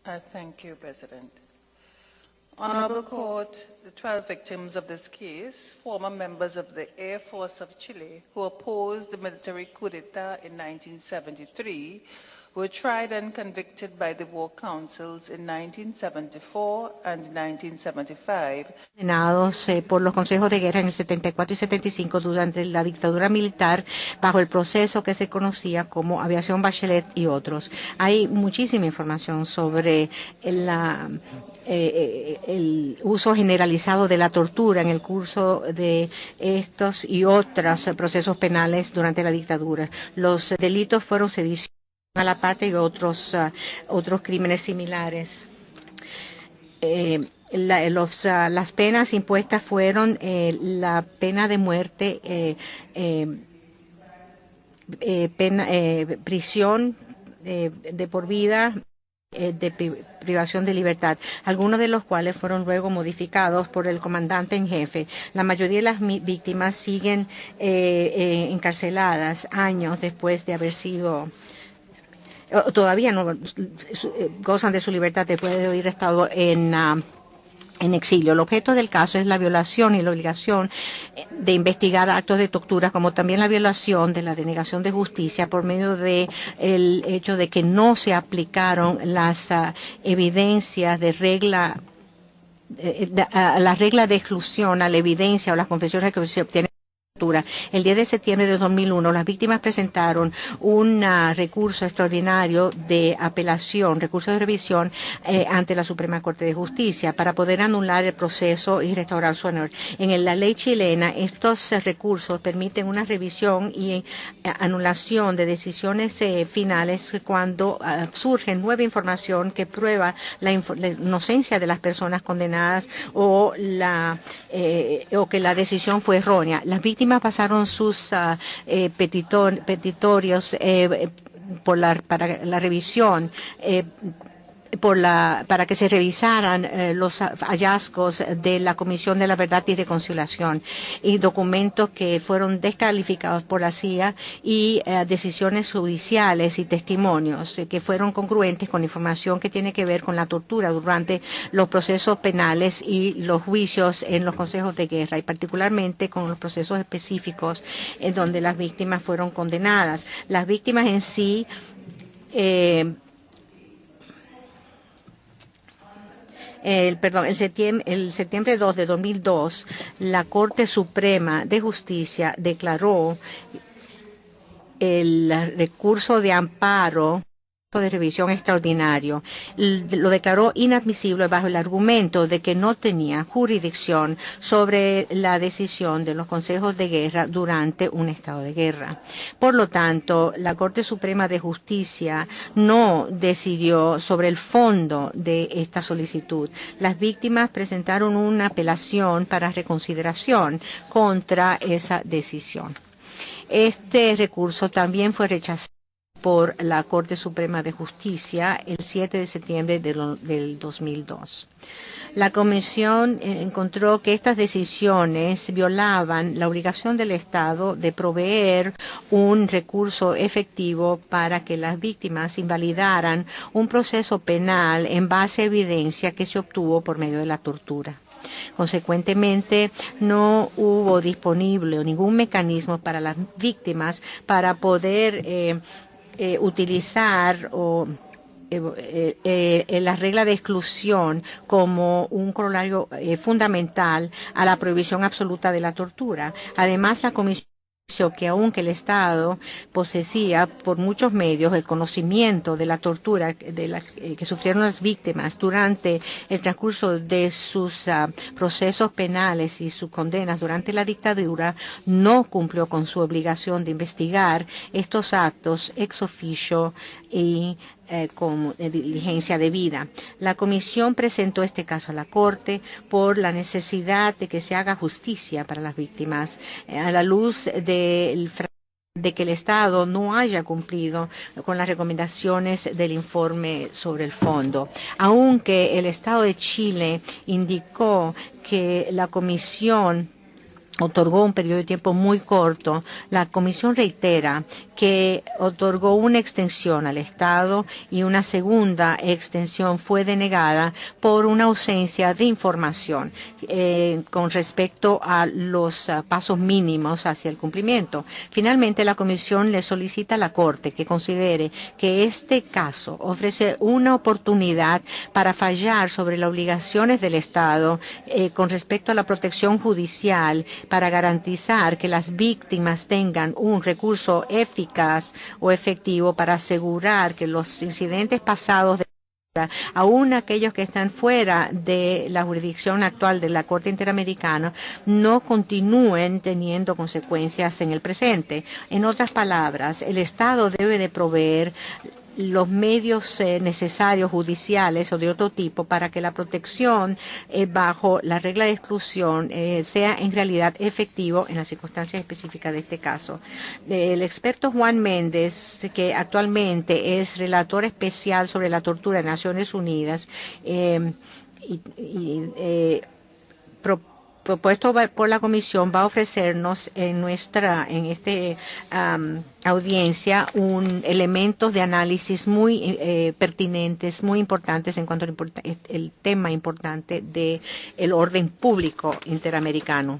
Thank you, President. Honorable Court, the 12 victims of this case, former members of the Air Force of Chile who opposed the military coup d'etat in 1973, were tried and convicted by the war councils in 1974 and 1975. Condenados por los consejos de guerra en el 74 y 75 durante la dictadura militar bajo el proceso que se conocía como Aviación Bachelet y otros. Hay muchísima información sobre el uso generalizado de la tortura en el curso de estos y otros procesos penales durante la dictadura. Los delitos fueron sedición a la patria y otros crímenes similares. Las penas impuestas fueron la pena de muerte, prisión de por vida, de privación de libertad, algunos de los cuales fueron luego modificados por el comandante en jefe. La mayoría de las víctimas siguen encarceladas años después de haber sido todavía no gozan de su libertad después de haber estado en exilio. El objeto del caso es la violación y la obligación de investigar actos de tortura, como también la violación de la denegación de justicia por medio de el hecho de que no se aplicaron las evidencias de regla, la regla de exclusión a la evidencia o las confesiones que se obtienen. El 10 de septiembre de 2001, las víctimas presentaron un recurso extraordinario de apelación, recurso de revisión ante la Suprema Corte de Justicia para poder anular el proceso y restaurar su honor. En la ley chilena, estos recursos permiten una revisión y anulación de decisiones finales cuando surge nueva información que prueba la inocencia de las personas condenadas o que la decisión fue errónea. Las víctimas pasaron sus petitorios para la revisión para que se revisaran los hallazgos de la Comisión de la Verdad y Reconciliación y documentos que fueron descalificados por la CIA y decisiones judiciales y testimonios que fueron congruentes con información que tiene que ver con la tortura durante los procesos penales y los juicios en los consejos de guerra y particularmente con los procesos específicos en donde las víctimas fueron condenadas. Las víctimas en sí el septiembre 2 de 2002, la Corte Suprema de Justicia declaró el recurso de amparo de revisión extraordinario. Lo declaró inadmisible bajo el argumento de que no tenía jurisdicción sobre la decisión de los consejos de guerra durante un estado de guerra. Por lo tanto, la Corte Suprema de Justicia no decidió sobre el fondo de esta solicitud. Las víctimas presentaron una apelación para reconsideración contra esa decisión. Este recurso también fue rechazado por la Corte Suprema de Justicia el 7 de septiembre del 2002. La Comisión encontró que estas decisiones violaban la obligación del Estado de proveer un recurso efectivo para que las víctimas invalidaran un proceso penal en base a evidencia que se obtuvo por medio de la tortura. Consecuentemente, no hubo disponible ningún mecanismo para las víctimas para poder utilizar la regla de exclusión como un corolario fundamental a la prohibición absoluta de la tortura. Además, la Comisión que aunque el Estado poseía por muchos medios el conocimiento de la tortura que sufrieron las víctimas durante el transcurso de sus procesos penales y sus condenas durante la dictadura, no cumplió con su obligación de investigar estos actos ex officio y con diligencia debida. La Comisión presentó este caso a la Corte por la necesidad de que se haga justicia para las víctimas a la luz de que el Estado no haya cumplido con las recomendaciones del informe sobre el fondo. Aunque el Estado de Chile indicó que la Comisión otorgó un periodo de tiempo muy corto, la Comisión reitera que otorgó una extensión al Estado y una segunda extensión fue denegada por una ausencia de información con respecto a los pasos mínimos hacia el cumplimiento. Finalmente, la Comisión le solicita a la Corte que considere que este caso ofrece una oportunidad para fallar sobre las obligaciones del Estado con respecto a la protección judicial para garantizar que las víctimas tengan un recurso eficaz o efectivo para asegurar que los incidentes pasados aún aquellos que están fuera de la jurisdicción actual de la Corte Interamericana no continúen teniendo consecuencias en el presente. En otras palabras, el Estado debe de proveer los medios necesarios judiciales o de otro tipo para que la protección bajo la regla de exclusión sea en realidad efectivo en las circunstancias específicas de este caso. El experto Juan Méndez, que actualmente es relator especial sobre la tortura de Naciones Unidas, propuesto por la Comisión, va a ofrecernos en esta audiencia elementos de análisis muy pertinentes, muy importantes en cuanto al tema importante del orden público interamericano.